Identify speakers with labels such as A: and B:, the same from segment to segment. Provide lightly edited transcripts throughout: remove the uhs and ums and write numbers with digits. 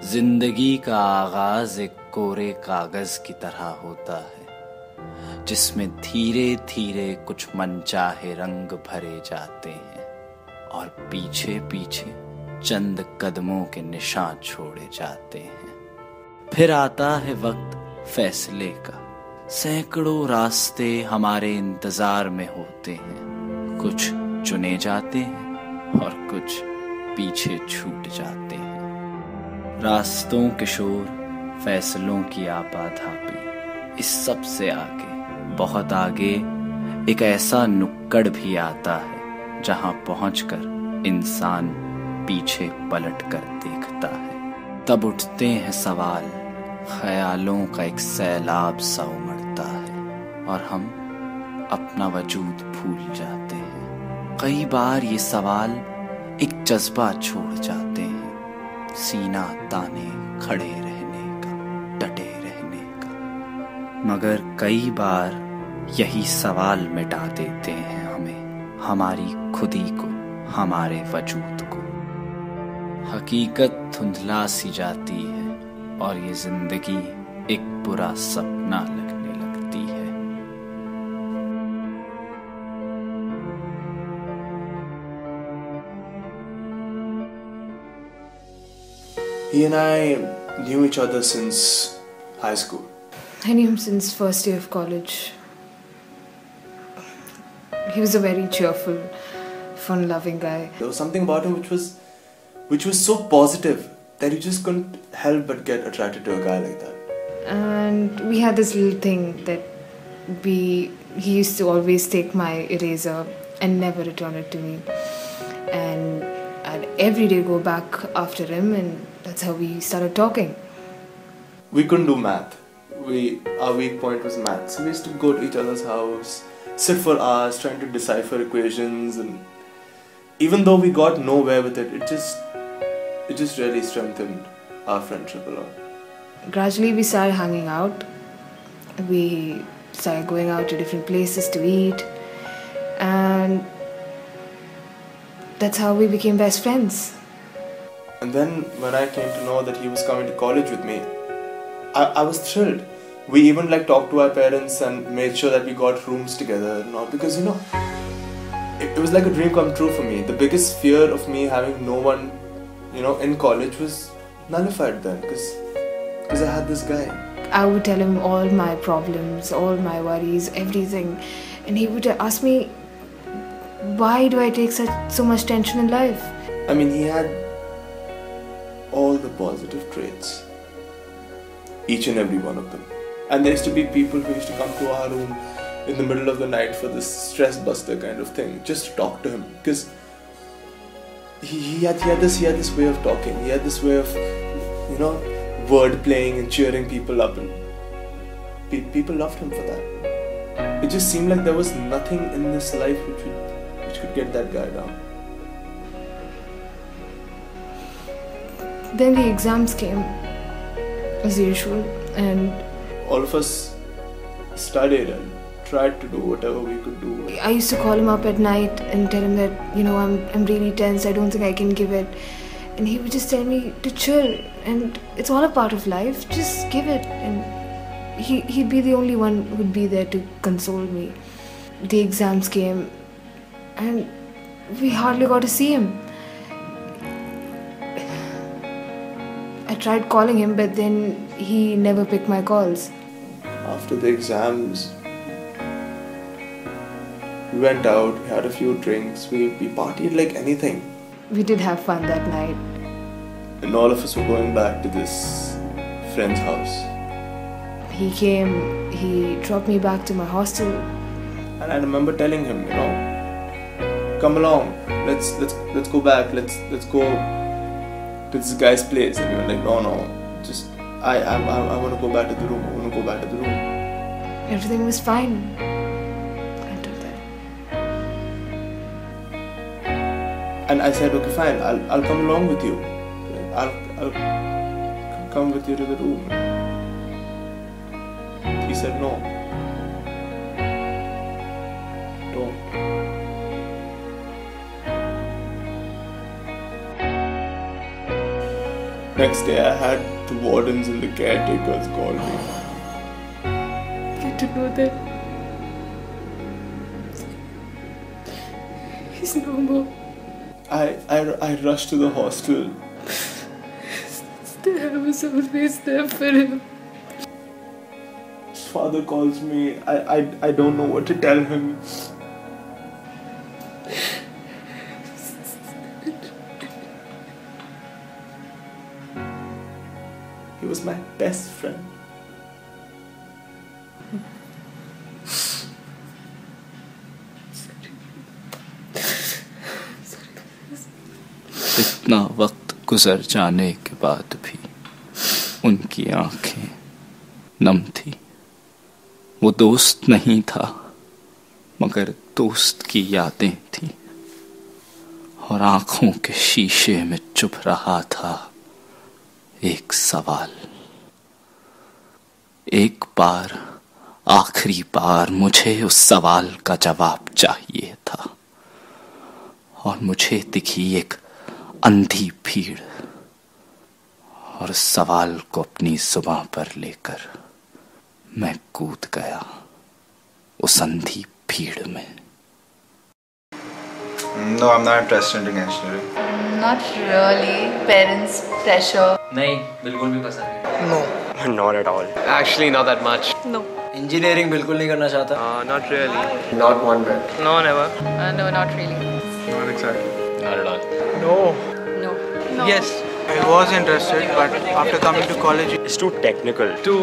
A: जिंदगी का आगाज एक कोरे कागज की तरह होता है, जिसमें धीरे धीरे कुछ मनचाहे रंग भरे जाते हैं और पीछे पीछे चंद कदमों के निशान छोड़े जाते हैं। फिर आता है वक्त फैसले का। सैकड़ों रास्ते हमारे इंतजार में होते हैं, कुछ चुने जाते हैं और कुछ पीछे छूट जाते हैं। रास्तों के शोर, फैसलों की आपाधापी, इस सब से आगे, बहुत आगे एक ऐसा नुक्कड़ भी आता है जहां पहुंचकर इंसान पीछे पलट कर देखता है। तब उठते हैं सवाल, ख्यालों का एक सैलाब सा उमड़ता है और हम अपना वजूद भूल जाते हैं। कई बार ये सवाल एक जज्बा छोड़ जाते हैं, सीना ताने खड़े रहने का, डटे रहने का। मगर कई बार यही सवाल मिटा देते हैं हमें, हमारी खुदी को, हमारे वजूद को। हकीकत धुंधला सी जाती है और ये जिंदगी एक बुरा सपना लगने लगती है।
B: He and I knew each other since high school.
C: I knew him since first year of college. He was a very cheerful, fun-loving guy.
B: There was something about him which was so positive that you just couldn't help but get attracted to a guy like that.
C: And we had this little thing that he used to always take my eraser and never return it to me. And I'd every day go back after him, and that's how we started talking.
B: We couldn't do math. Our weak point was math. So we used to go to each other's house, sit for hours trying to decipher equations, and even though we got nowhere with it, it just really strengthened our friendship a lot.
C: Gradually we started hanging out. We started going out to different places to eat, and that's how we became best friends.
B: And then when I came to know that he was coming to college with me, I was thrilled. We even talked to our parents and made sure that we got rooms together and all, because it was like a dream come true for me. The biggest fear of me having no one in college was nullified then, because I had this guy.
C: I would tell him all my problems, all my worries, everything, and he would ask me, why do I take so much tension in life?
B: I mean, he had all the positive traits, each and every one of them. And there used to be people who used to come to our room in the middle of the night for this stress buster kind of thing, just to talk to him, because he had this way of talking. He had this way of word playing and cheering people up, and people loved him for that. It just seemed like there was nothing in this life which could get that guy down.
C: Then the exams came, as usual, and
B: all of us studied and tried to do whatever we could do.
C: I used to call him up at night and tell him that, I'm really tense, I don't think I can give it. And he would just tell me to chill, and it's all a part of life, just give it. And he'd be the only one who'd be there to console me. The exams came, and we hardly got to see him. I tried calling him, but then he never picked my calls.
B: After the exams, we went out, we had a few drinks, we partied like anything.
C: We did have fun that night.
B: And all of us were going back to this friend's house.
C: He came, he dropped me back to my hostel.
B: And I remember telling him, come along, let's go back, let's go to this guy's place. And he was like, no, just I want to go back to the room. I want to go back to the room.
C: Everything was fine until then.
B: And I said, okay, fine. I'll come along with you. I'll come with you to the room. He said, no. Don't. Next day, I had the wardens and the caretakers call me.
C: Get to know that he's no more.
B: I rushed to the hostel.
C: I was always there for him.
B: His father calls me. I don't know what to tell him. He was my best friend.
A: इतना वक्त गुजर जाने के बाद भी उनकी आंखें नम थी। वो दोस्त नहीं था मगर दोस्त की यादें थी और आंखों के शीशे में चुभ रहा था एक सवाल। एक बार, आखिरी बार मुझे उस सवाल का जवाब चाहिए था और मुझे दिखी एक अंधी भीड़ और उस सवाल को अपनी जुबान पर लेकर मैं कूद गया उस अंधी भीड़ में।
D: No, I'm not interested in engineering.
E: Not really. Parents pressure.
F: नहीं, बिल्कुल भी पसंद नहीं।
G: No, not at all.
H: Actually, not that much.
E: No.
F: Engineering बिल्कुल नहीं करना चाहता।
H: Not really.
G: Not one bit.
H: No, never.
E: No, not really.
G: Not exactly.
F: Not at all.
G: No.
E: No.
H: Yes.
I: I was interested, but after coming to college,
G: It's too technical.
H: Too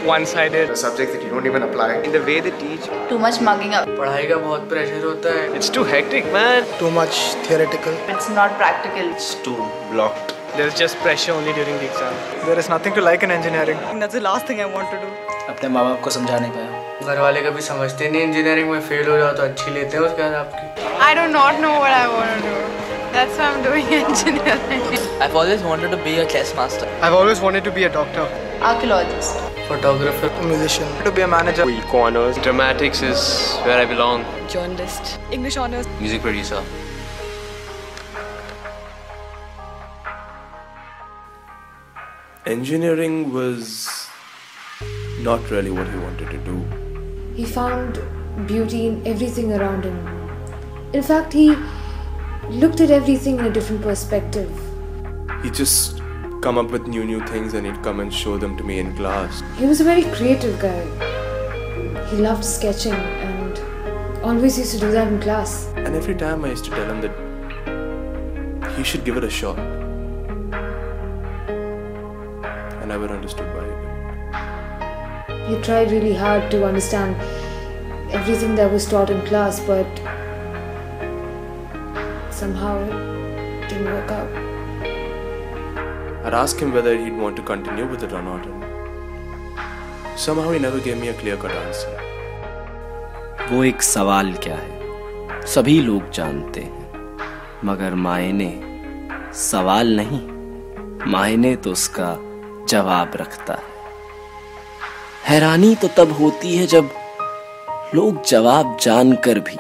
H: one-sided.
G: A subject that you don't even apply.
H: In the way they teach,
E: Too much mugging up.
F: पढ़ाई का बहुत pressure होता है।
H: it's too hectic, man.
I: too much theoretical.
E: It's not practical.
D: It's too blocked.
H: There's just pressure only during the exam.
I: There is nothing to like in engineering.
E: That's the last thing I want to do.
F: अपने माँ बाप को समझा नहीं पाया। घर वाले कभी समझते नहीं, इंजीनियरिंग में फेल हो जाओ तो अच्छी लेते हैं उसके बाद आपकी।
J: I do not know what I want to do. That's why I'm doing engineering.
F: I've always wanted to be a chess master.
I: I've always wanted to be a doctor,
E: Archaeologist.
F: Photographer.
I: a musician, to be a manager.
G: Eco honors.
H: Dramatics is where I belong.
J: Journalist. English honors.
F: Music producer.
B: Engineering was not really what he wanted to do.
C: He found beauty in everything around him. In fact, he looked at everything in a different perspective.
B: He just come up with new things and he'd come and show them to me in class.
C: He was a very creative guy. He loved sketching and always used to do that in class.
B: And every time I used to tell him that he should give it a shot. I never understood why he didn't.
C: He tried really hard to understand everything that was taught in class, but somehow it didn't work out.
B: I'd ask him whether he'd want to continue with it or not, and somehow he never gave me a clear-cut answer.
A: वो एक सवाल क्या है सभी लोग जानते हैं मगर मायने सवाल नहीं, मायने तो उसका जवाब रखता है। हैरानी तो तब होती है जब लोग जवाब जानकर भी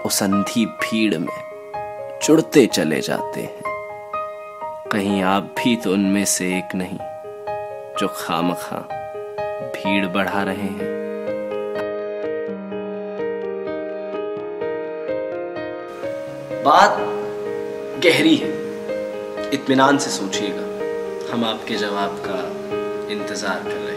A: उस अंधी भीड़ में जुड़ते चले जाते हैं। कहीं आप भी तो उनमें से एक नहीं जो खामखा भीड़ बढ़ा रहे हैं। बात गहरी है, इत्मीनान से सोचिएगा, हम आपके जवाब का इंतजार कर रहे हैं।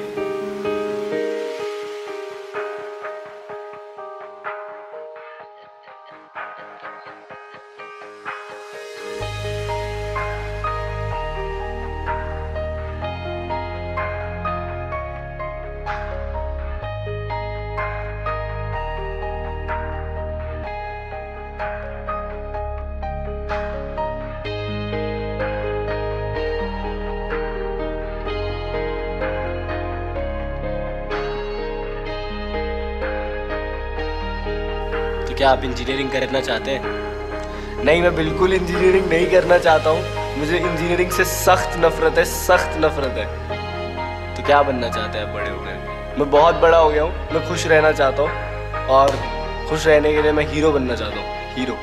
F: तो क्या आप इंजीनियरिंग करना चाहते हैं? नहीं, मैं बिल्कुल इंजीनियरिंग नहीं करना चाहता हूँ। मुझे इंजीनियरिंग से सख्त नफरत है, सख्त नफरत है। तो क्या बनना चाहते हैं आप बड़े होकर? मैं बहुत बड़ा हो गया हूँ, मैं खुश रहना चाहता हूँ और खुश रहने के लिए मैं हीरो बनना चाहता हूँ। हीरो।